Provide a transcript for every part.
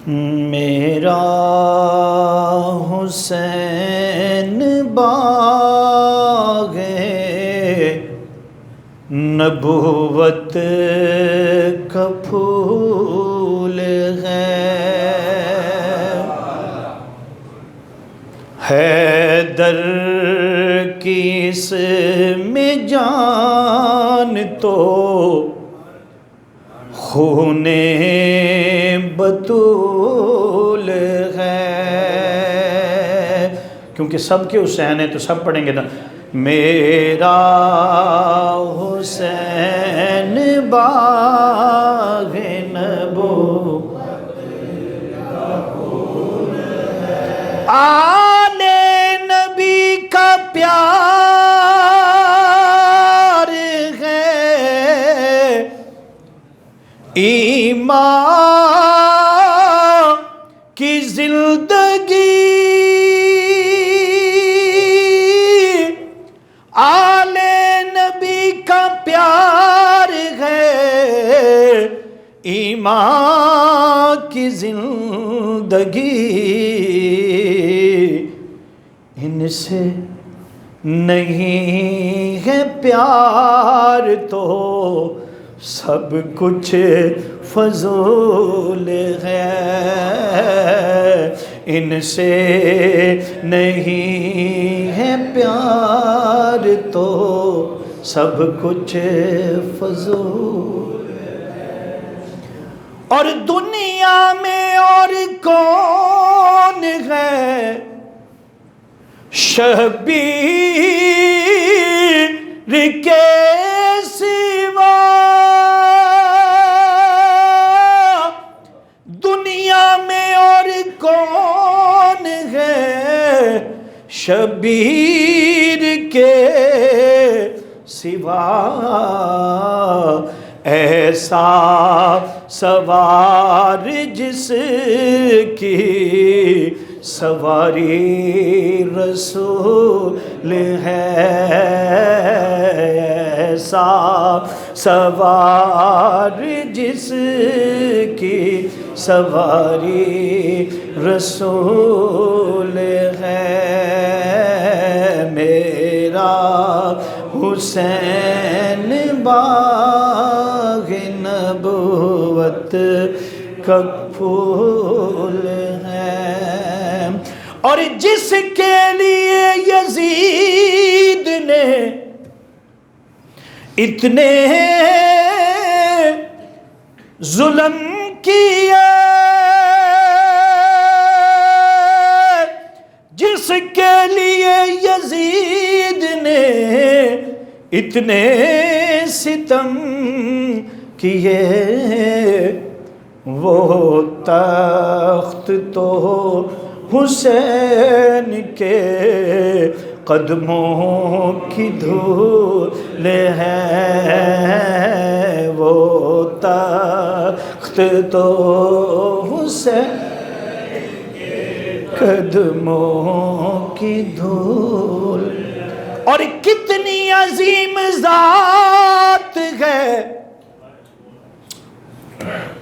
میرا حسین باغ نبوت کا پھول ہے، حیدر کی اس میں جان تو خون بطول ہے۔ کیونکہ سب کے حسین ہیں تو سب پڑھیں گے نا، میرا حسین باغ نبوت آل نبی کا پیار ہے، ایمان کی زندگی آل نبی کا پیار ہے، ایمان کی زندگی ان سے نہیں ہے پیار تو سب کچھ فضول ہے، ان سے نہیں ہے پیار تو سب کچھ فضول ہے۔ اور دنیا میں اور کون ہے شبیر کے سوا، دنیا میں اور کون ہے شبیر کے سوا، ایسا سوار جس کی سواری رسول ہے، ایسا سوار جس کی سواری رسول ہے، میرا حسین باغ نبوت کا پھول ہے۔ اور جس کے لیے یزید نے اتنے ظلم کیے، جس کے لیے یزید نے اتنے ستم کیے، وہ تخت تو حسین کے قدموں کی دھول ہے، وہ تخت تو حسین کے قدموں کی دھول، اور کتنی عظیم ذات ہے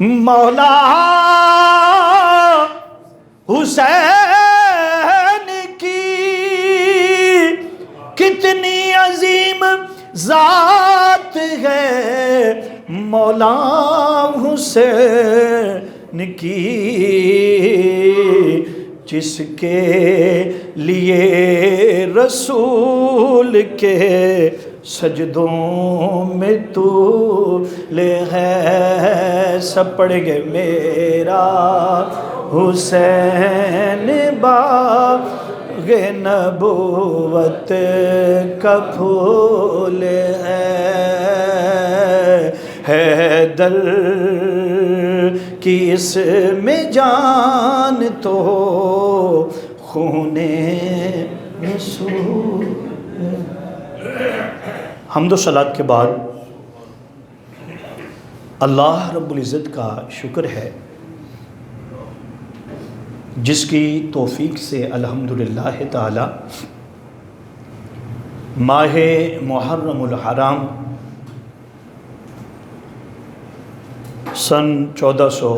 مولا حسین کی، کتنی عظیم ذات ہے مولا حسین کی، جس کے لیے رسول کے سجدوں میں طول ہے، سب پڑھیں گے، میرا حسین باغ نبوت کا پھول ہے، حیدر کی اس میں جان تو خون رسول ہے۔ حمد و صلات کے بعد اللہ رب العزت کا شکر ہے جس کی توفیق سے الحمدللہ تعالی ماہ محرم الحرام سن 1400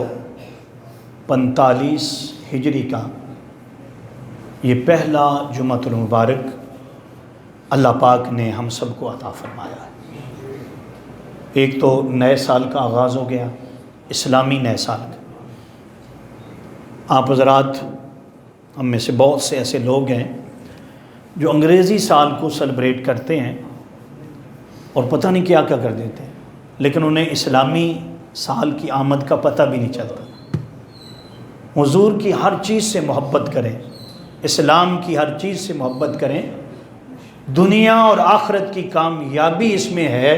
45 ہجری کا یہ پہلا جمعۃ المبارک اللہ پاک نے ہم سب کو عطا فرمایا ہے۔ ایک تو نئے سال کا آغاز ہو گیا، اسلامی نئے سال کا۔ آپ حضرات ہم میں سے بہت سے ایسے لوگ ہیں جو انگریزی سال کو سیلیبریٹ کرتے ہیں اور پتہ نہیں کیا کیا کر دیتے ہیں، لیکن انہیں اسلامی سال کی آمد کا پتہ بھی نہیں چلتا۔ حضور کی ہر چیز سے محبت کریں، اسلام کی ہر چیز سے محبت کریں۔ دنیا اور آخرت کی کامیابی اس میں ہے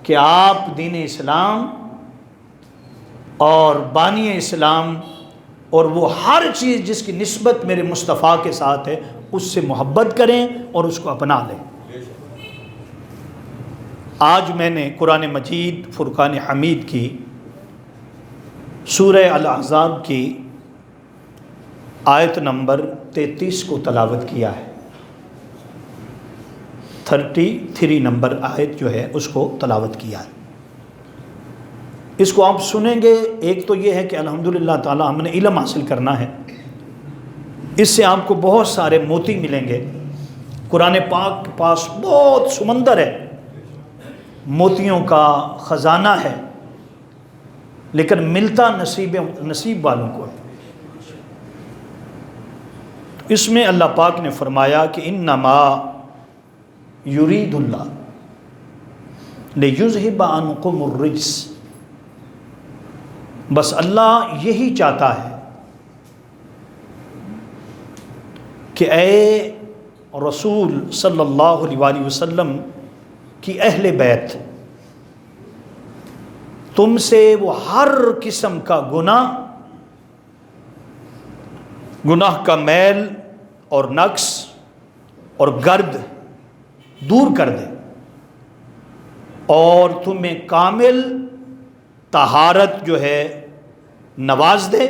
کہ آپ دین اسلام اور بانی اسلام اور وہ ہر چیز جس کی نسبت میرے مصطفیٰ کے ساتھ ہے اس سے محبت کریں اور اس کو اپنا لیں۔ آج میں نے قرآن مجید فرقان حمید کی سورہ الاحزاب کی آیت نمبر 33 کو تلاوت کیا ہے۔ 33 نمبر آیت جو ہے اس کو تلاوت کیا ہے۔ اس کو آپ سنیں گے، ایک تو یہ ہے کہ الحمدللہ تعالی ہم نے علم حاصل کرنا ہے، اس سے آپ کو بہت سارے موتی ملیں گے۔ قرآن پاک کے پاس بہت سمندر ہے، موتیوں کا خزانہ ہے، لیکن ملتا نصیب والوں کو ہے۔ اس میں اللہ پاک نے فرمایا کہ انما یرید اللہ لیذہب عنکم الرجس، بس اللہ یہی چاہتا ہے کہ اے رسول صلی اللہ علیہ وآلہ وسلم کی اہل بیت، تم سے وہ ہر قسم کا گناہ کا میل اور نقص اور گرد دور کر دے اور تمہیں کامل طہارت جو ہے نواز دے،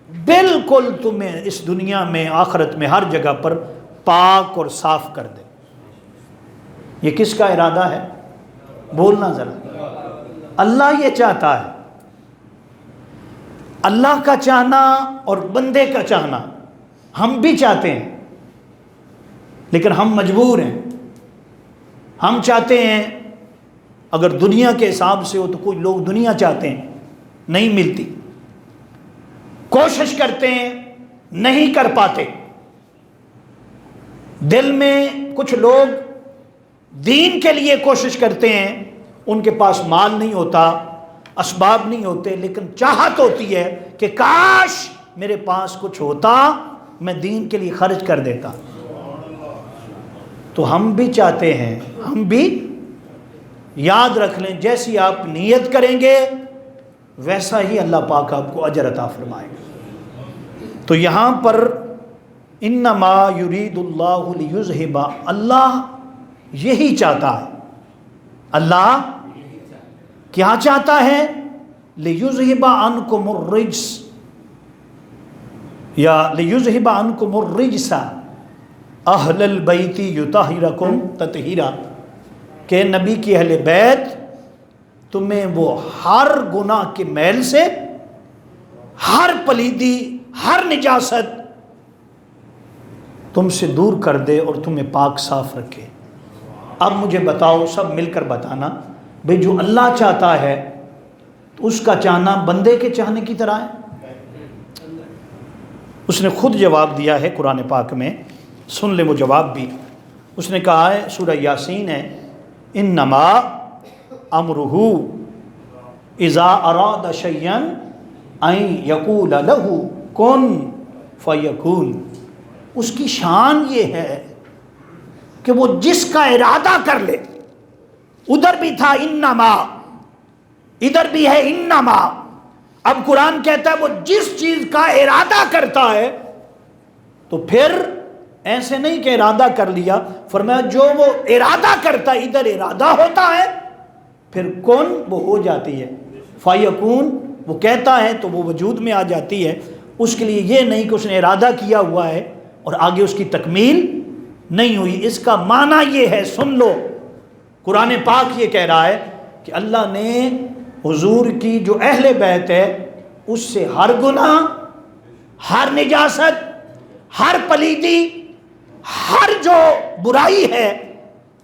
بالکل تمہیں اس دنیا میں آخرت میں ہر جگہ پر پاک اور صاف کر دے۔ یہ کس کا ارادہ ہے؟ بولنا ذرا۔ اللہ یہ چاہتا ہے۔ اللہ کا چاہنا اور بندے کا چاہنا ہم بھی چاہتے ہیں، لیکن ہم مجبور ہیں۔ ہم چاہتے ہیں، اگر دنیا کے حساب سے ہو تو کچھ لوگ دنیا چاہتے ہیں، نہیں ملتی، کوشش کرتے ہیں نہیں کر پاتے۔ دل میں کچھ لوگ دین کے لیے کوشش کرتے ہیں، ان کے پاس مال نہیں ہوتا، اسباب نہیں ہوتے، لیکن چاہت ہوتی ہے کہ کاش میرے پاس کچھ ہوتا، میں دین کے لیے خرچ کر دیتا۔ تو ہم بھی چاہتے ہیں، ہم بھی یاد رکھ لیں، جیسی آپ نیت کریں گے ویسا ہی اللہ پاک آپ کو اجر عطا فرمائے گا۔ تو یہاں پر انما یرید اللہ لیذہب، اللہ یہی چاہتا ہے۔ اللہ کیا چاہتا ہے؟ لیذہب عنکم الرجس، یا لیذہب عنکم الرجس اہل البیت یطہرکم تطہیرا، کہ نبی کی اہل بیت تمہیں وہ ہر گناہ کے میل سے، ہر پلیدی، ہر نجاست تم سے دور کر دے اور تمہیں پاک صاف رکھے۔ اب مجھے بتاؤ، سب مل کر بتانا، بھئی جو اللہ چاہتا ہے تو اس کا چاہنا بندے کے چاہنے کی طرح ہے؟ اس نے خود جواب دیا ہے قرآن پاک میں، سن لیں وہ جواب بھی۔ اس نے کہا ہے، سورہ یاسین ہے، انما امرہ اذا اراد شیئا ان یقول لہ کن فیکون۔ اس کی شان یہ ہے کہ وہ جس کا ارادہ کر لے، ادھر بھی تھا انما، ادھر بھی ہے انما، اب قرآن کہتا ہے وہ جس چیز کا ارادہ کرتا ہے، تو پھر ایسے نہیں کہ ارادہ کر لیا، فرمایا جو وہ ارادہ کرتا ہے، ادھر ارادہ ہوتا ہے، پھر کن وہ ہو جاتی ہے، فیکون وہ کہتا ہے تو وہ وجود میں آ جاتی ہے۔ اس کے لیے یہ نہیں کہ اس نے ارادہ کیا ہوا ہے اور آگے اس کی تکمیل نہیں ہوئی۔ اس کا معنی یہ ہے، سن لو، قرآن پاک یہ کہہ رہا ہے کہ اللہ نے حضور کی جو اہل بیت ہے اس سے ہر گناہ، ہر نجاست، ہر پلیدی، ہر جو برائی ہے،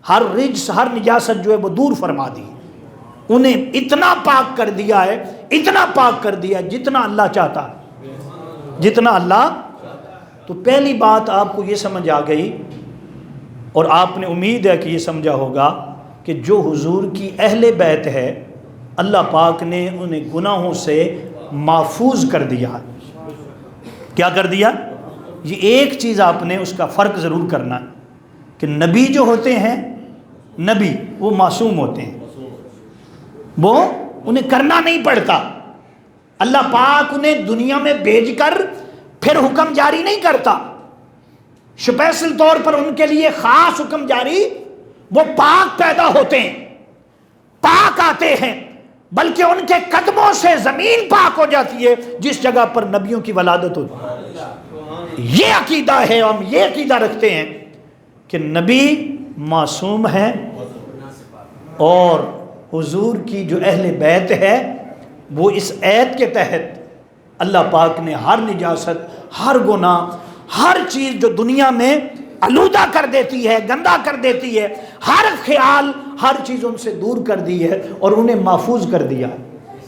ہر رجس، ہر نجاست جو ہے وہ دور فرما دی. انہیں اتنا پاک کر دیا ہے، اتنا پاک کر دیا جتنا اللہ چاہتا ہے، جتنا اللہ. تو پہلی بات آپ کو یہ سمجھ آ گئی، اور آپ نے امید ہے کہ یہ سمجھا ہوگا کہ جو حضور کی اہل بیت ہے اللہ پاک نے انہیں گناہوں سے محفوظ کر دیا. کیا کر دیا؟ یہ ایک چیز آپ نے اس کا فرق ضرور کرنا ہے کہ نبی جو ہوتے ہیں، نبی وہ معصوم ہوتے ہیں، وہ انہیں کرنا نہیں پڑتا. اللہ پاک انہیں دنیا میں بھیج کر پھر حکم جاری نہیں کرتا، اسپیشل طور پر ان کے لیے خاص حکم جاری. وہ پاک پیدا ہوتے ہیں، پاک آتے ہیں، بلکہ ان کے قدموں سے زمین پاک ہو جاتی ہے جس جگہ پر نبیوں کی ولادت ہوتی ہے. یہ عقیدہ ہے، ہم یہ عقیدہ رکھتے ہیں کہ نبی معصوم ہے، اور حضور کی جو اہل بیت ہے وہ اس ایت کے تحت اللہ پاک نے ہر نجاست، ہر گناہ، ہر چیز جو دنیا میں آلودہ کر دیتی ہے، گندا کر دیتی ہے، ہر خیال، ہر چیز ان سے دور کر دی ہے اور انہیں محفوظ کر دیا.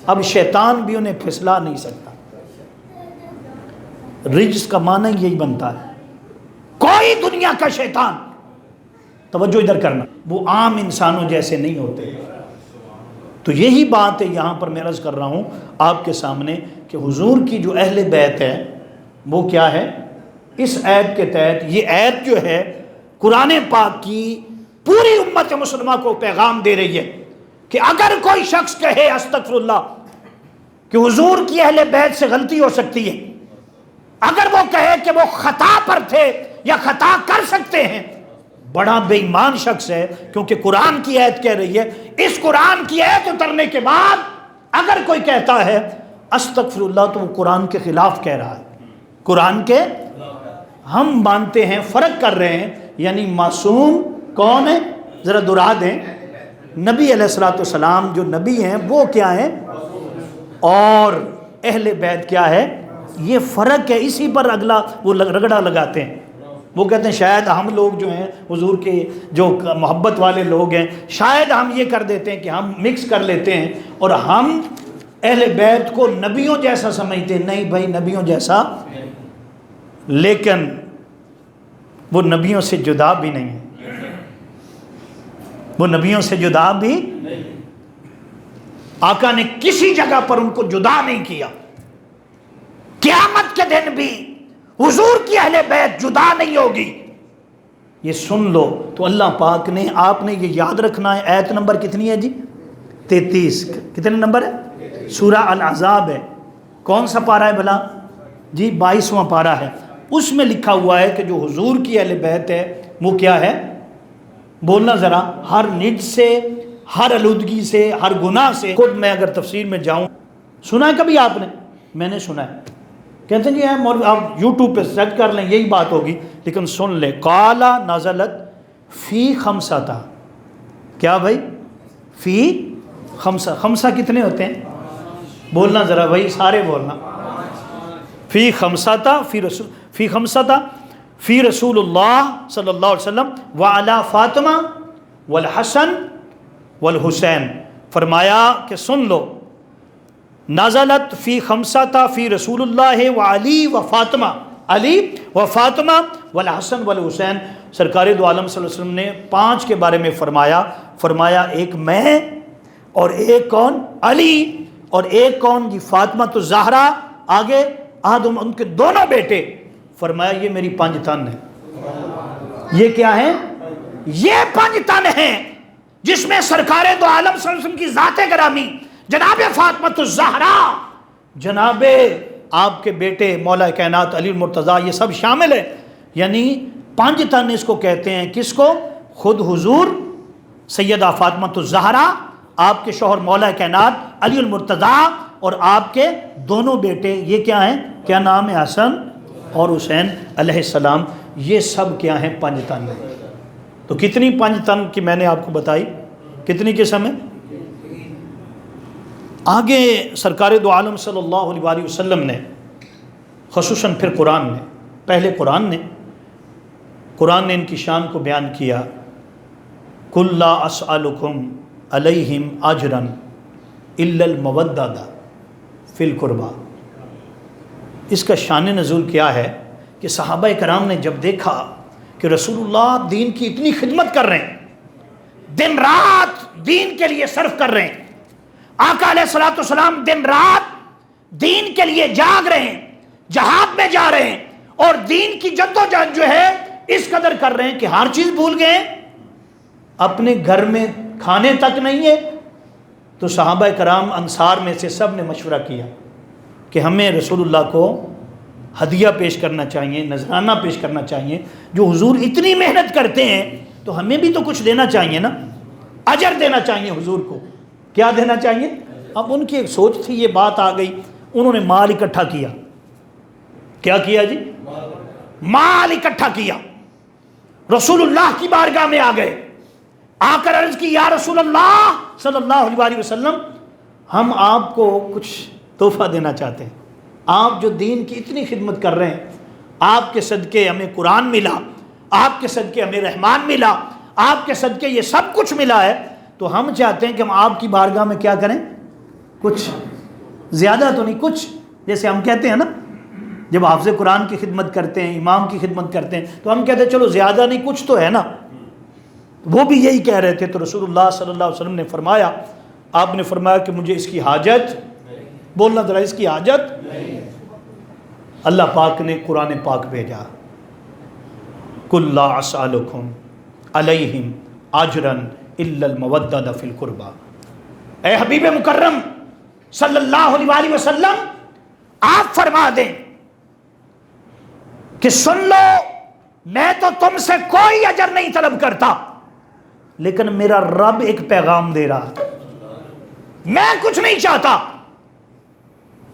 اب شیطان بھی انہیں پھسلا نہیں سکتا. رجس کا معنی یہی بنتا ہے. کوئی دنیا کا شیطان، توجہ ادھر کرنا، وہ عام انسانوں جیسے نہیں ہوتے. تو یہی بات ہے یہاں پر میں عرض کر رہا ہوں آپ کے سامنے کہ حضور کی جو اہل بیت ہے وہ کیا ہے. اس ایت کے تحت، یہ ایت جو ہے قرآن پاک کی پوری امت مسلمہ کو پیغام دے رہی ہے کہ اگر کوئی شخص کہے استغفر اللہ کہ حضور کی اہل بیت سے غلطی ہو سکتی ہے، اگر وہ کہے کہ وہ خطا پر تھے یا خطا کر سکتے ہیں، بڑا بے ایمان شخص ہے. کیونکہ قرآن کی آیت کہہ رہی ہے، اس قرآن کی آیت اترنے کے بعد اگر کوئی کہتا ہے استغفر اللہ تو وہ قرآن کے خلاف کہہ رہا ہے. قرآن کے ہم مانتے ہیں، فرق کر رہے ہیں. یعنی معصوم کون ہے؟ ذرا دہرا دیں. نبی علیہ الصلوۃ والسلام جو نبی ہیں وہ کیا ہیں، اور اہل بیت کیا ہے. یہ فرق ہے. اسی پر اگلا وہ رگڑا لگاتے ہیں. وہ کہتے ہیں شاید ہم لوگ جو ہیں حضور کے جو محبت والے لوگ ہیں، شاید ہم یہ کر دیتے ہیں کہ ہم مکس کر لیتے ہیں اور ہم اہل بیت کو نبیوں جیسا سمجھتے ہیں. نہیں بھائی، نبیوں جیسا، لیکن وہ نبیوں سے جدا بھی نہیں ہے. وہ نبیوں سے جدا بھی، آقا نے کسی جگہ پر ان کو جدا نہیں کیا. قیامت کے دن بھی حضور کی اہل بیت جدا نہیں ہوگی. یہ سن لو. تو اللہ پاک نے، آپ نے یہ یاد رکھنا ہے. ایت نمبر کتنی ہے جی؟ 33. کتنے نمبر ہے؟ سورہ الاحزاب ہے. کون سا پارہ ہے بھلا جی؟ 22واں پارہ ہے. اس میں لکھا ہوا ہے کہ جو حضور کی اہل بیت ہے وہ کیا ہے؟ بولنا ذرا. ہر نج سے، ہر آلودگی سے، ہر گناہ سے. خود میں اگر تفسیر میں جاؤں، سنا ہے کبھی آپ نے؟ میں نے سنا ہے. کہتے ہیں جی آپ یوٹیوب پہ سرچ کر لیں، یہی بات ہوگی، لیکن سن لیں. قال نزلت فی خمسہ. کیا بھائی؟ فی خمسہ. خمسہ کتنے ہوتے ہیں؟ بولنا ذرا بھائی، سارے بولنا. فی خمسہ، فی خمسہ فی رسول اللہ صلی اللہ علیہ وسلم وعلی فاطمہ والحسن والحسین. فرمایا کہ سن لو، نازلت فی خمسہ فی رسول اللہ وعلی و فاطمہ، علی و فاطمہ والحسن والحسین. سرکار دو عالم صلی اللہ علیہ وسلم نے 5 کے بارے میں فرمایا ایک میں، اور ایک کون؟ علی، اور ایک کون جی؟ فاطمہ تو زہرا. آگے آدم، ان کے دونوں بیٹے. فرمایا یہ میری 5 تن ہے. یہ کیا ہے؟ یہ 5 تن ہیں جس میں سرکار دو عالم صلی اللہ علیہ وسلم کی ذات گرامی جناب فاطمہ الزہرا، جناب آپ کے بیٹے مولا کائنات علی المرتضیٰ، یہ سب شامل ہے. یعنی 5 تن اس کو کہتے ہیں. کس کو؟ خود حضور، سیدہ فاطمہ الزہرا، آپ کے شوہر مولا کائنات علی المرتضیٰ، اور آپ کے دونوں بیٹے. یہ کیا ہیں؟ کیا نام ہے؟ حسن اور حسین علیہ السلام. یہ سب کیا ہیں؟ 5 تن. تو کتنی 5 تن کی میں نے آپ کو بتائی؟ کتنی قسم ہے؟ آگے سرکار دو عالم صلی اللہ علیہ وآلہ وسلم نے خصوصاً پھر قرآن نے، پہلے قرآن نے ان کی شان کو بیان کیا، قُلْ لَا أَسْأَلُكُمْ عَلَيْهِمْ أَجْرًا إِلَّا الْمَوَدَّةَ فِي الْقُرْبَى۔ اس کا شان نزول کیا ہے کہ صحابہ کرام نے جب دیکھا کہ رسول اللہ دین کی اتنی خدمت کر رہے ہیں، دن رات دین کے لیے صرف کر رہے ہیں، آقا علیہ الصلوۃ والسلام دن رات دین کے لیے جاگ رہے ہیں، جہاد میں جا رہے ہیں، اور دین کی جدوجہد جو ہے اس قدر کر رہے ہیں کہ ہر چیز بھول گئے ہیں، اپنے گھر میں کھانے تک نہیں ہے۔ تو صحابہ کرام انصار میں سے سب نے مشورہ کیا کہ ہمیں رسول اللہ کو ہدیہ پیش کرنا چاہیے، نذرانہ پیش کرنا چاہیے، جو حضور اتنی محنت کرتے ہیں تو ہمیں بھی تو کچھ دینا چاہیے نا، اجر دینا چاہیے حضور کو۔ کیا دینا چاہیے؟ اب ان کی ایک سوچ تھی، یہ بات آ گئی، انہوں نے مال اکٹھا کیا۔ کیا کیا جی؟ مال اکٹھا کیا، رسول اللہ کی بارگاہ میں آ گئے، آ کر عرض کی یا رسول اللہ صلی اللہ علیہ وآلہ وسلم، ہم آپ کو کچھ تحفہ دینا چاہتے ہیں، آپ جو دین کی اتنی خدمت کر رہے ہیں، آپ کے صدقے ہمیں قرآن ملا، آپ کے صدقے ہمیں رحمان ملا، آپ کے صدقے یہ سب کچھ ملا ہے، تو ہم چاہتے ہیں کہ ہم آپ کی بارگاہ میں کیا کریں، کچھ زیادہ تو نہیں، کچھ جیسے ہم کہتے ہیں نا، جب حافظ قرآن کی خدمت کرتے ہیں، امام کی خدمت کرتے ہیں، تو ہم کہتے ہیں چلو زیادہ نہیں کچھ تو ہے نا۔ وہ بھی یہی کہہ رہے تھے، تو رسول اللہ صلی اللہ علیہ وسلم نے فرمایا، آپ نے فرمایا کہ مجھے اس کی حاجت، بولنا ذرا، اس کی حاجت، اللہ پاک نے قرآن پاک بھیجا، قُلْ لَا أَسْأَلُكُمْ عَلَيْهِمْ أَجْرًا إِلَّا الْمَوَدَّةَ فِي الْقُرْبَى۔ اے حبیب مکرم صلی اللہ علیہ وآلہ وسلم، آپ فرما دیں کہ سن لو، میں تو تم سے کوئی اجر نہیں طلب کرتا، لیکن میرا رب ایک پیغام دے رہا ہے، میں کچھ نہیں چاہتا،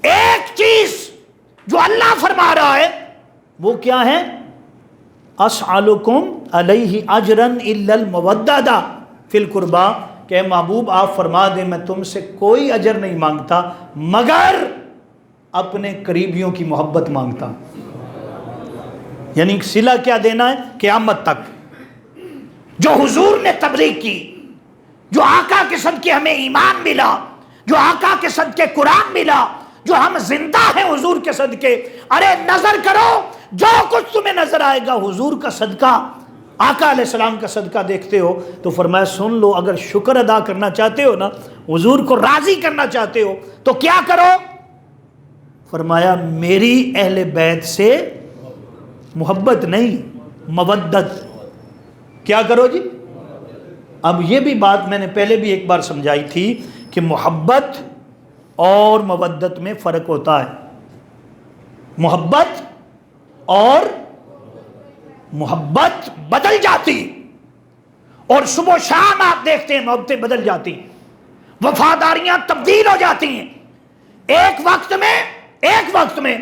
ایک چیز جو اللہ فرما رہا ہے وہ کیا ہے، اسألکم علیہ اجرا الا المودۃ فی القربى، کہ محبوب آپ فرما دیں میں تم سے کوئی اجر نہیں مانگتا مگر اپنے قریبیوں کی محبت مانگتا ہوں۔ یعنی صلہ کیا دینا ہے؟ قیامت تک جو حضور نے تبلیغ کی، جو آقا کے صدقے ہمیں ایمان ملا، جو آقا کے صدقے قرآن ملا، جو ہم زندہ ہیں حضور کے صدقے، ارے نظر کرو جو کچھ تمہیں نظر آئے گا حضور کا صدقہ، آقا علیہ السلام کا صدقہ دیکھتے ہو تو فرمایا سن لو، اگر شکر ادا کرنا چاہتے ہو نا، حضور کو راضی کرنا چاہتے ہو تو کیا کرو؟ فرمایا میری اہل بیت سے محبت نہیں، مودت۔ کیا کرو جی؟ اب یہ بھی بات میں نے پہلے بھی ایک بار سمجھائی تھی کہ محبت اور مودت میں فرق ہوتا ہے۔ محبت اور محبت بدل جاتی، اور صبح و شام آپ دیکھتے ہیں محبتیں بدل جاتی ہیں، وفاداریاں تبدیل ہو جاتی ہیں۔ ایک وقت میں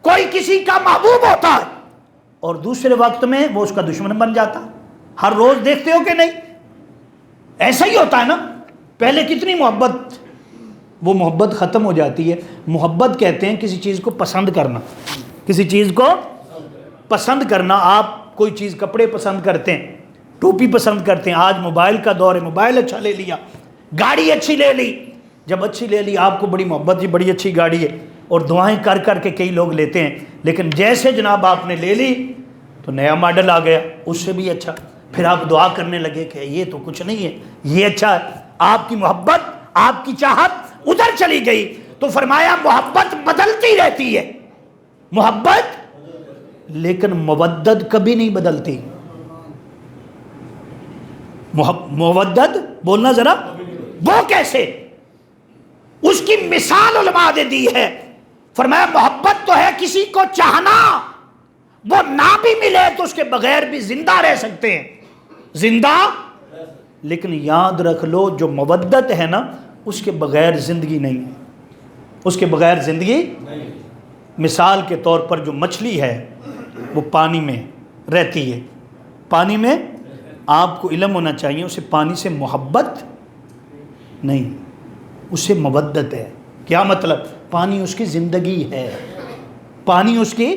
کوئی کسی کا محبوب ہوتا ہے اور دوسرے وقت میں وہ اس کا دشمن بن جاتا ہے۔ ہر روز دیکھتے ہو کہ نہیں؟ ایسا ہی ہوتا ہے نا، پہلے کتنی محبت، وہ محبت ختم ہو جاتی ہے۔ محبت کہتے ہیں کسی چیز کو پسند کرنا، کسی چیز کو پسند کرنا۔ آپ کوئی چیز، کپڑے پسند کرتے ہیں، ٹوپی پسند کرتے ہیں، آج موبائل کا دور ہے، موبائل اچھا لے لیا، گاڑی اچھی لے لی، جب اچھی لے لی آپ کو بڑی محبت، جی بڑی اچھی گاڑی ہے، اور دعائیں کر کر کے کئی لوگ لیتے ہیں، لیکن جیسے جناب آپ نے لے لی تو نیا ماڈل آ گیا، اس سے بھی اچھا، پھر آپ دعا کرنے لگے کہ یہ تو کچھ نہیں ہے، یہ اچھا ہے، آپ کی محبت، آپ کی چاہت ادھر چلی گئی۔ تو فرمایا محبت بدلتی رہتی ہے، محبت، لیکن مودت کبھی نہیں بدلتی۔ مودت، بولنا ذرا، وہ کیسے؟ اس کی مثال علماء نے دی ہے، فرمایا محبت تو ہے کسی کو چاہنا، وہ نہ بھی ملے تو اس کے بغیر بھی زندہ رہ سکتے ہیں، زندہ، لیکن یاد رکھ لو جو مودت ہے نا اس کے بغیر زندگی نہیں ہے، اس کے بغیر زندگی نہیں۔ مثال کے طور پر جو مچھلی ہے وہ پانی میں رہتی ہے، پانی میں آپ کو علم ہونا چاہیے اسے پانی سے محبت نہیں، اسے مودت ہے۔ کیا مطلب؟ پانی اس کی زندگی ہے، پانی اس کی،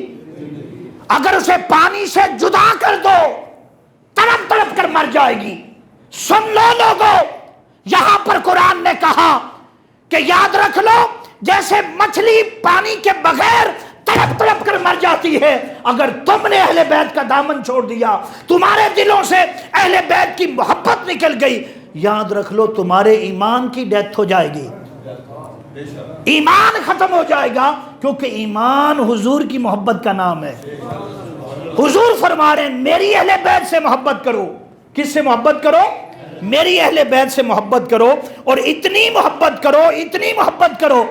اگر اسے پانی سے جدا کر دو تڑپ تڑپ کر مر جائے گی۔ سن لو لوگوں، یہاں پر قرآن نے کہا کہ یاد رکھ لو، جیسے مچھلی پانی کے بغیر تڑپ تڑپ کر مر جاتی ہے، اگر تم نے اہل بیت کا دامن چھوڑ دیا، تمہارے دلوں سے اہل بیت کی محبت نکل گئی، یاد رکھ لو تمہارے ایمان کی ڈیتھ ہو جائے گی، ایمان ختم ہو جائے گا، کیونکہ ایمان حضور کی محبت کا نام ہے۔ حضور فرما رہے ہیں میری اہل بیت سے محبت کرو۔ کس سے محبت کرو؟ میری اہل بیت سے محبت کرو، اور اتنی محبت کرو، اتنی محبت کرو،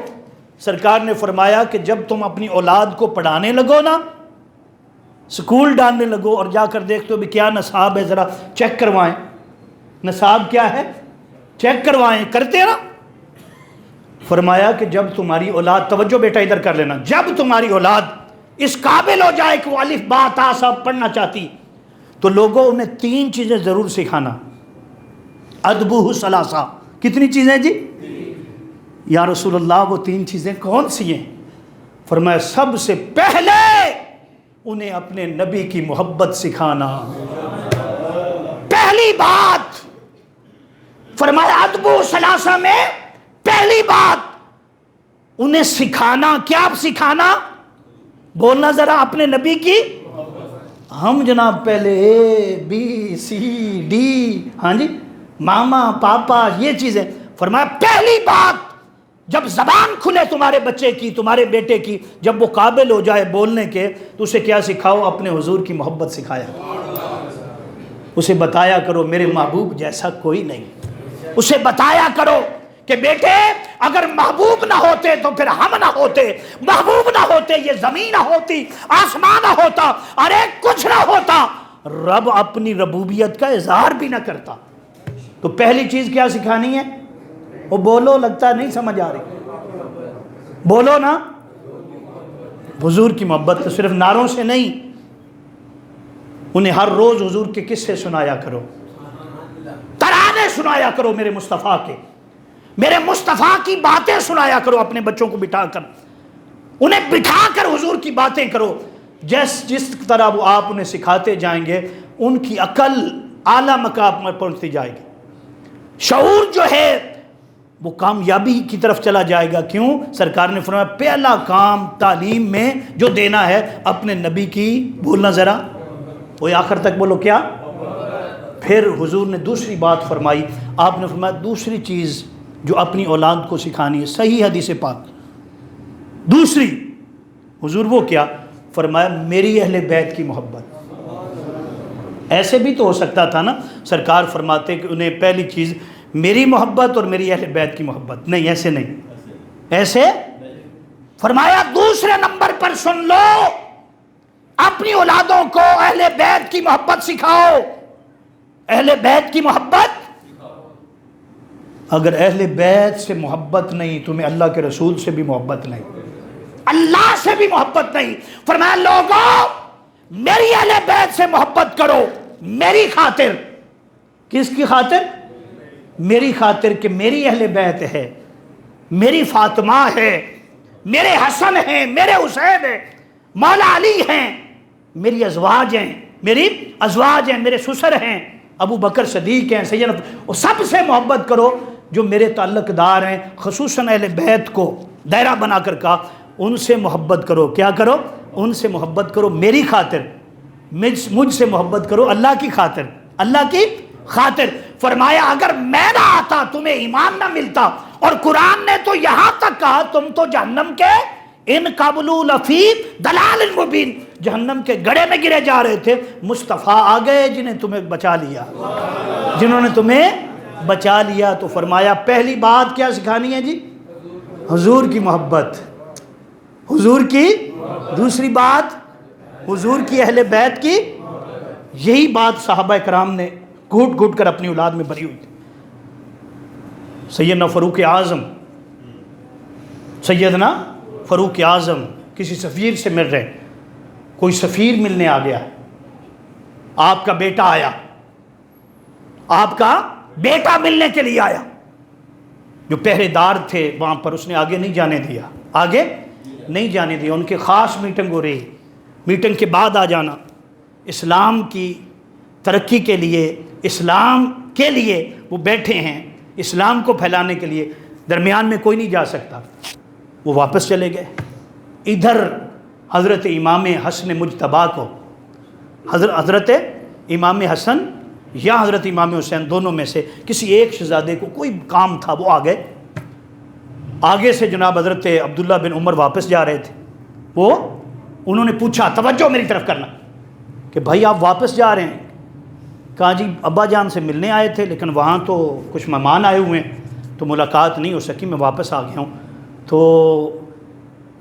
سرکار نے فرمایا کہ جب تم اپنی اولاد کو پڑھانے لگو نا، سکول ڈالنے لگو، اور جا کر دیکھتے ہو بھی کیا نصاب ہے، ذرا چیک کروائیں، نصاب کیا ہے چیک کروائیں، کرتے ہیں نا؟ فرمایا کہ جب تمہاری اولاد، توجہ بیٹا ادھر کر لینا، جب تمہاری اولاد اس قابل ہو جائے کہ وہ الف با تا سا پڑھنا چاہتی، تو لوگوں انہیں 3 چیزیں ضرور سکھانا۔ ادبہ ثلاثہ، کتنی چیزیں جی؟ یا رسول اللہ وہ 3 چیزیں کون سی ہیں؟ فرمایا سب سے پہلے انہیں اپنے نبی کی محبت سکھانا، پہلی بات۔ فرمایا ادبہ ثلاثہ میں پہلی بات انہیں سکھانا، کیا سکھانا؟ بولنا ذرا، اپنے نبی کی۔ ہم جناب پہلے اے بی سی ڈی، ہاں جی، ماما پاپا، یہ چیزیں۔ فرمایا پہلی بات جب زبان کھلے تمہارے بچے کی، تمہارے بیٹے کی، جب وہ قابل ہو جائے بولنے کے، تو اسے کیا سکھاؤ؟ اپنے حضور کی محبت سکھایا، اسے بتایا کرو میرے محبوب جیسا کوئی نہیں، اسے بتایا کرو کہ بیٹے اگر محبوب نہ ہوتے تو پھر ہم نہ ہوتے، محبوب نہ ہوتے یہ زمین نہ ہوتی، آسمان نہ ہوتا، ارے کچھ نہ ہوتا، رب اپنی ربوبیت کا اظہار بھی نہ کرتا۔ تو پہلی چیز کیا سکھانی ہے؟ وہ بولو، لگتا نہیں سمجھ آ رہی، بولو نا، حضور کی محبت۔ تو صرف نعروں سے نہیں، انہیں ہر روز حضور کے قصے سنایا کرو، ترانے سنایا کرو میرے مصطفیٰ کے، میرے مصطفیٰ کی باتیں سنایا کرو اپنے بچوں کو بٹھا کر، انہیں بٹھا کر حضور کی باتیں کرو۔ جس طرح وہ آپ انہیں سکھاتے جائیں گے، ان کی عقل اعلیٰ مقام پر پہنچتی جائے گی، شعور جو ہے وہ کامیابی کی طرف چلا جائے گا۔ کیوں؟ سرکار نے فرمایا پہلا کام تعلیم میں جو دینا ہے اپنے نبی کی، بولنا ذرا، وہ آخر تک بولو کیا؟ پھر حضور نے دوسری بات فرمائی، آپ نے فرمایا دوسری چیز جو اپنی اولاد کو سکھانی ہے، صحیح حدیث پاک دوسری، حضور وہ کیا؟ فرمایا میری اہل بیت کی محبت۔ ایسے بھی تو ہو سکتا تھا نا، سرکار فرماتے کہ انہیں پہلی چیز میری محبت اور میری اہل بیت کی محبت، نہیں ایسے نہیں، ایسے فرمایا دوسرے نمبر پر سن لو، اپنی اولادوں کو اہل بیت کی محبت سکھاؤ، اہل بیت کی محبت۔ اگر اہل بیت سے محبت نہیں، تمہیں اللہ کے رسول سے بھی محبت نہیں، اللہ سے بھی محبت نہیں۔ فرمایا لوگوں میری اہل بیت سے محبت کرو، میری خاطر۔ کس کی خاطر؟ میری خاطر، کہ میری اہل بیت ہے، میری فاطمہ ہے، میرے حسن ہیں، میرے حسین ہیں، مولا علی ہیں، میری ازواج ہیں، میری ازواج ہیں، میرے سسر ہیں، ابو بکر صدیق ہیں، سیدنا، اور سب سے محبت کرو جو میرے تعلق دار ہیں، خصوصاً اہل بیت کو دائرہ بنا کر کہا ان سے محبت کرو۔ کیا کرو؟ ان سے محبت کرو میری خاطر، مجھ سے محبت کرو اللہ کی خاطر، اللہ کی خاطر۔ فرمایا اگر میں نہ آتا تمہیں ایمان نہ ملتا، اور قرآن نے تو یہاں تک کہا تم تو جہنم کے ان قبلوا لفی ضلال مبین، جہنم کے گڑھے میں گرے جا رہے تھے، مصطفیٰ آ گئے جنہیں تمہیں بچا لیا، جنہوں نے تمہیں بچا لیا۔ تو فرمایا پہلی بات کیا سکھانی ہے جی؟ حضور کی محبت، حضور کی۔ دوسری بات حضور کی اہل بیت کی۔ یہی بات صحابہ کرام نے گھٹ گھٹ کر اپنی اولاد میں بھری ہوئی تھی۔ سیدنا فاروق اعظم، سیدنا فاروق اعظم کسی سفیر سے مل رہے، کوئی سفیر ملنے آ گیا، آپ کا بیٹا آیا، آپ کا بیٹا ملنے کے لیے آیا، جو پہرے دار تھے وہاں پر، اس نے آگے نہیں جانے دیا، آگے نہیں جانے دیا۔ ان کی خاص میٹنگ ہو رہی، میٹنگ کے بعد آ جانا، اسلام کی ترقی کے لیے، اسلام کے لیے وہ بیٹھے ہیں، اسلام کو پھیلانے کے لیے، درمیان میں کوئی نہیں جا سکتا۔ وہ واپس چلے گئے۔ ادھر حضرت امام حسن مجتبیٰ کو، حضرت امام حسن یا حضرت امام حسین، دونوں میں سے کسی ایک شہزادے کو کوئی کام تھا، وہ آ گئے۔ آگے سے جناب حضرت عبداللہ بن عمر واپس جا رہے تھے، وہ انہوں نے پوچھا، توجہ میری طرف کرنا، کہ بھائی آپ واپس جا رہے ہیں؟ کہا جی ابا جان سے ملنے آئے تھے، لیکن وہاں تو کچھ مہمان آئے ہوئے ہیں تو ملاقات نہیں ہو سکی، میں واپس آ گیا ہوں۔ تو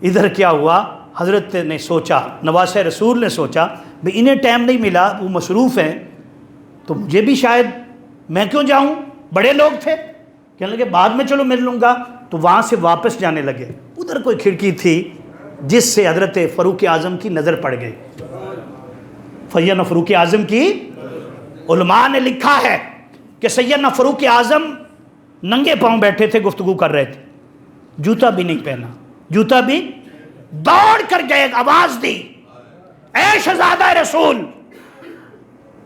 ادھر کیا ہوا، حضرت نے سوچا، نواسہ رسول نے سوچا بھئی انہیں ٹائم نہیں ملا، وہ مصروف ہیں، تو مجھے بھی شاید، میں کیوں جاؤں، بڑے لوگ تھے، کہنے لگے بعد میں چلو مل لوں گا۔ تو وہاں سے واپس جانے لگے، ادھر کوئی کھڑکی تھی جس سے حضرت فاروق اعظم کی نظر پڑ گئی۔ سیدنا فاروق اعظم کی، علماء نے لکھا ہے کہ سیدنا فاروق اعظم ننگے پاؤں بیٹھے تھے، گفتگو کر رہے تھے، جوتا بھی نہیں پہنا، جوتا بھی، دوڑ کر گئے، آواز دی، اے شہزادہ رسول،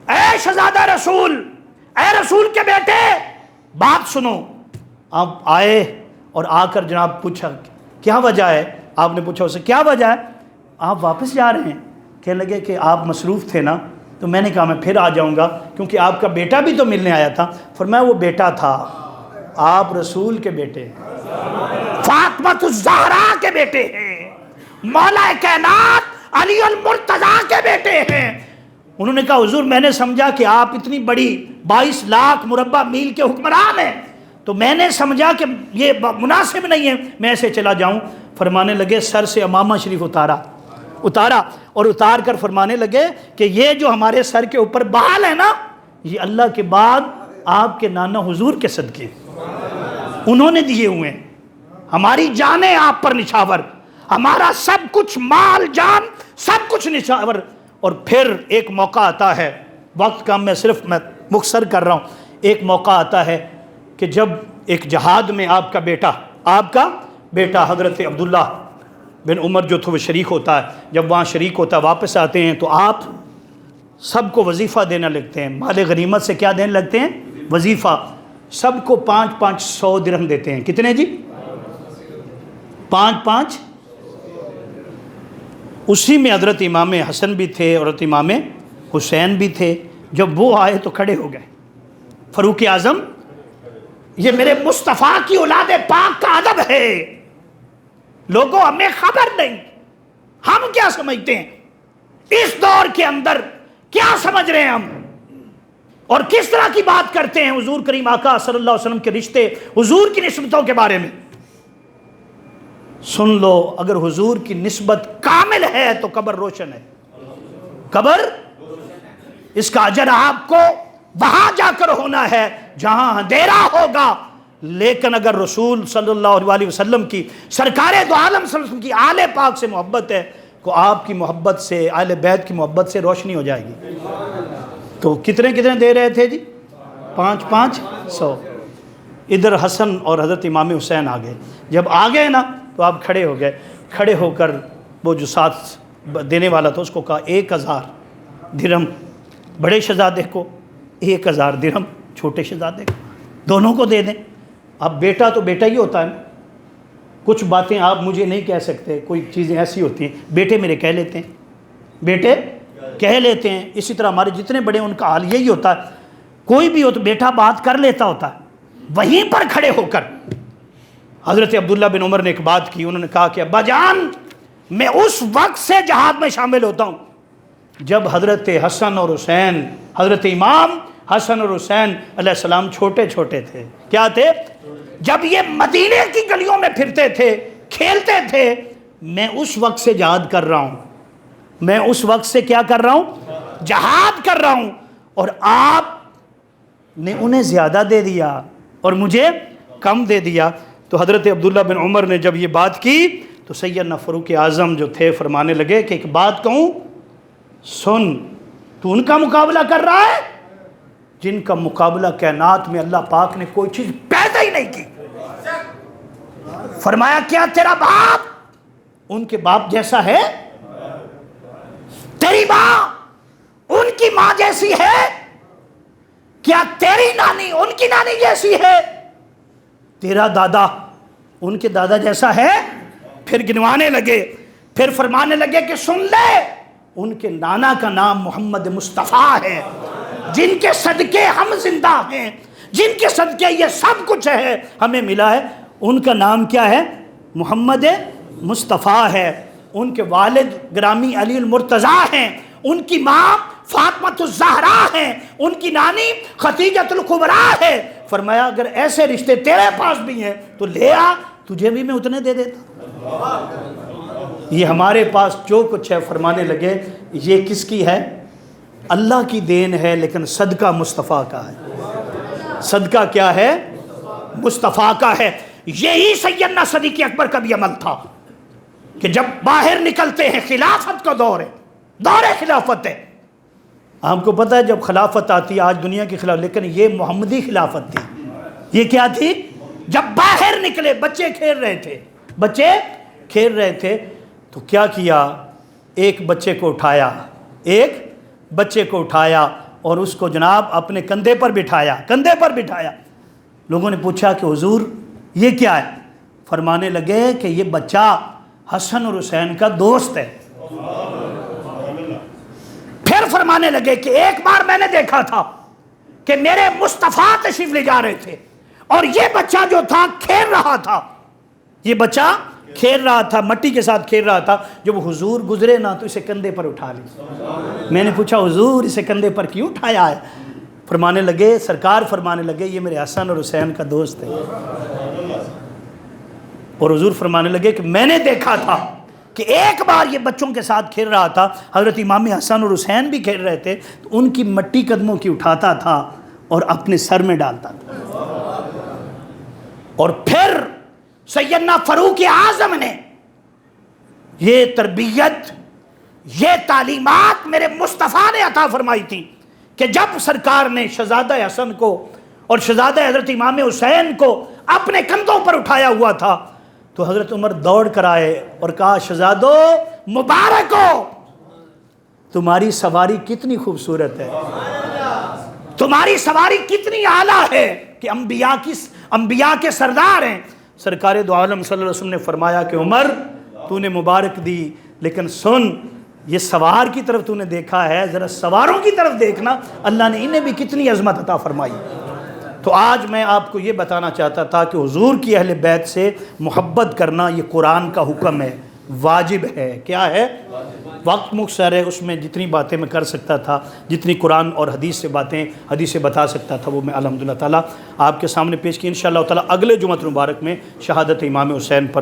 اے شہزادہ رسول، اے رسول کے بیٹے، بات سنو۔ آپ آئے اور آ کر جناب پوچھا کیا وجہ ہے؟ آپ نے پوچھا اسے کیا وجہ ہے؟ آپ واپس جا رہے ہیں؟ کہنے لگے کہ آپ مصروف تھے نا، تو میں نے کہا میں پھر آ جاؤں گا، کیونکہ آپ کا بیٹا بھی تو ملنے آیا تھا۔ فرمایا وہ بیٹا تھا، آپ رسول کے بیٹے، فاطمہ الزہرا کے بیٹے ہیں، مولا کائنات علی المرتضیٰ کے بیٹے ہیں۔ انہوں نے کہا حضور میں نے سمجھا کہ آپ اتنی بڑی 22 لاکھ مربع میل کے حکمران ہیں، تو میں نے سمجھا کہ یہ مناسب نہیں ہے میں ایسے چلا جاؤں۔ فرمانے لگے سر سے امامہ شریف اتارا اور اتار کر فرمانے لگے کہ یہ جو ہمارے سر کے اوپر بال ہے نا، یہ اللہ کے بعد آپ کے نانا حضور کے صدقے انہوں نے دیے ہوئے ہیں، ہماری جانیں آپ پر نچھاور، ہمارا سب کچھ، مال جان سب کچھ نچھاور۔ اور پھر ایک موقع آتا ہے، وقت کا میں مختصر کر رہا ہوں، ایک موقع آتا ہے کہ جب ایک جہاد میں آپ کا بیٹا حضرت عبداللہ بن عمر جو تھا وہ شریک ہوتا ہے، جب وہاں شریک ہوتا ہے واپس آتے ہیں تو آپ سب کو وظیفہ دینا لگتے ہیں، مال غنیمت سے کیا دینے لگتے ہیں؟ وظیفہ۔ سب کو 500 درہم دیتے ہیں، کتنے جی؟ 5 اسی میں حضرت امام حسن بھی تھے اور حضرت امام حسین بھی تھے۔ جب وہ آئے تو کھڑے ہو گئے، فاروق اعظم یہ میرے مصطفیٰ کی اولاد پاک کا ادب ہے، لوگوں ہمیں خبر نہیں، ہم کیا سمجھتے ہیں اس دور کے اندر، کیا سمجھ رہے ہیں ہم، اور کس طرح کی بات کرتے ہیں حضور کریم آقا صلی اللہ علیہ وسلم کے رشتے، حضور کی نسبتوں کے بارے میں۔ سن لو، اگر حضور کی نسبت کامل ہے تو قبر روشن ہے، قبر، اس کا اجر آپ کو وہاں جا کر ہونا ہے جہاں اندھیرا ہوگا۔ لیکن اگر رسول صلی اللہ علیہ وسلم کی، سرکار دو عالم صلی اللہ علیہ وسلم کی آل پاک سے محبت ہے تو آپ کی محبت سے، آل بیت کی محبت سے روشنی ہو جائے گی۔ تو کتنے دے رہے تھے جی؟ 500۔ ادھر حسن اور حضرت امام حسین آ گئے، جب آ گئے نا تو آپ کھڑے ہو گئے، کھڑے ہو کر وہ جو ساتھ دینے والا تھا اس کو کہا 1000 درہم بڑے شہزادے کو، 1000 درہم چھوٹے شہزادے کو، دونوں کو دے دیں۔ اب بیٹا تو بیٹا ہی ہوتا ہے نا، کچھ باتیں آپ مجھے نہیں کہہ سکتے، کوئی چیزیں ایسی ہوتی ہیں بیٹے میرے کہہ لیتے ہیں، اسی طرح ہمارے جتنے بڑے ان کا حال یہی ہوتا ہے، کوئی بھی ہو تو بیٹا بات کر لیتا ہوتا ہے۔ وہیں پر کھڑے ہو کر حضرت عبداللہ بن عمر نے ایک بات کی، انہوں نے کہا کہ ابا جان میں اس وقت سے جہاد میں شامل ہوتا ہوں جب حضرت حسن اور حسین، حضرت امام حسن اور حسین علیہ السلام چھوٹے تھے۔ کیا تھے؟ جب یہ مدینے کی گلیوں میں پھرتے تھے، کھیلتے تھے، میں اس وقت سے جہاد کر رہا ہوں، میں اس وقت سے کیا کر رہا ہوں؟ جہاد کر رہا ہوں، اور آپ نے انہیں زیادہ دے دیا اور مجھے کم دے دیا۔ تو حضرت عبداللہ بن عمر نے جب یہ بات کی تو سیدنا فاروق اعظم جو تھے فرمانے لگے کہ ایک بات کہوں، سن، تو ان کا مقابلہ کر رہا ہے جن کا مقابلہ کائنات میں اللہ پاک نے کوئی چیز پیدا ہی نہیں کی۔ فرمایا کیا تیرا باپ ان کے باپ جیسا ہے؟ تیری ماں ان کی ماں جیسی ہے؟ کیا تیری نانی ان کی نانی جیسی ہے؟ تیرا دادا ان کے دادا جیسا ہے؟ پھر گنوانے لگے، پھر فرمانے لگے کہ سن لے، ان کے نانا کا نام محمد مصطفیٰ ہے، جن کے صدقے ہم زندہ ہیں، جن کے صدقے یہ سب کچھ ہے ہمیں ملا ہے، ان کا نام کیا ہے؟ محمد مصطفیٰ ہے۔ ان کے والد گرامی علی المرتضیٰ ہیں، ان کی ماں فاطمۃ الزہرا ہیں، ان کی نانی خدیجۃ الکبریٰ ہے۔ فرمایا اگر ایسے رشتے تیرے پاس بھی ہیں تو لے آ، تجھے بھی میں اتنے دے دیتا۔ یہ ہمارے پاس جو کچھ ہے، فرمانے لگے یہ کس کی ہے؟ اللہ کی دین ہے، لیکن صدقہ مصطفیٰ کا ہے۔ صدقہ کیا ہے؟ مصطفیٰ کا ہے۔ یہی سیدنا صدیق اکبر کا بھی عمل تھا کہ جب باہر نکلتے ہیں، خلافت کا دور ہے، دور خلافت ہے، آپ کو پتہ ہے جب خلافت آتی ہے آج دنیا کی خلافت، لیکن یہ محمدی خلافت تھی۔ یہ کیا تھی؟ جب باہر نکلے، بچے کھیل رہے تھے تو کیا کیا؟ ایک بچے کو اٹھایا اور اس کو جناب اپنے کندھے پر بٹھایا۔ لوگوں نے پوچھا کہ حضور یہ کیا ہے؟ فرمانے لگے کہ یہ بچہ حسن اور حسین کا دوست ہے۔ پھر فرمانے لگے کہ ایک بار میں نے دیکھا تھا کہ میرے مصطفیٰ تشریف لے جا رہے تھے اور یہ بچہ جو تھا کھیل رہا تھا، مٹی کے ساتھ کھیل رہا تھا، جب حضور گزرے نا تو اسے کندھے پر اٹھا لی۔ میں نے پوچھا حضور اسے کندھے پر کیوں اٹھایا ہے؟ سرکار فرمانے لگے یہ میرے حسن اور حسین کا دوست ہے۔ اور حضور فرمانے لگے کہ میں نے دیکھا تھا کہ ایک بار یہ بچوں کے ساتھ کھیل رہا تھا، حضرت امام حسن اور حسین بھی کھیل رہے تھے، تو ان کی مٹی قدموں کی اٹھاتا تھا اور اپنے سر میں ڈالتا تھا۔ اور پھر سیدنا فاروق اعظم نے یہ تربیت، یہ تعلیمات میرے مصطفیٰ نے عطا فرمائی تھی کہ جب سرکار نے شہزادہ حسن کو اور شہزادہ حضرت امام حسین کو اپنے کندھوں پر اٹھایا ہوا تھا تو حضرت عمر دوڑ کر آئے اور کہا شہزادو مبارک ہو، تمہاری سواری کتنی خوبصورت ہے، تمہاری سواری کتنی اعلیٰ ہے کہ انبیاء کے سردار ہیں۔ سرکار دو عالم صلی اللہ علیہ وسلم نے فرمایا کہ عمر تو نے مبارک دی، لیکن سن یہ سوار کی طرف تو نے دیکھا ہے، ذرا سواروں کی طرف دیکھنا، اللہ نے انہیں بھی کتنی عظمت عطا فرمائی۔ تو آج میں آپ کو یہ بتانا چاہتا تھا کہ حضور کی اہل بیت سے محبت کرنا یہ قرآن کا حکم ہے، واجب ہے۔ کیا ہے؟ وقت مختصر ہے، اس میں جتنی باتیں میں کر سکتا تھا، جتنی قرآن اور حدیث سے بتا سکتا تھا، وہ میں الحمدللہ تعالیٰ آپ کے سامنے پیش کی۔ انشاءاللہ تعالیٰ اگلے جمعۃ مبارک میں شہادت امام حسین پر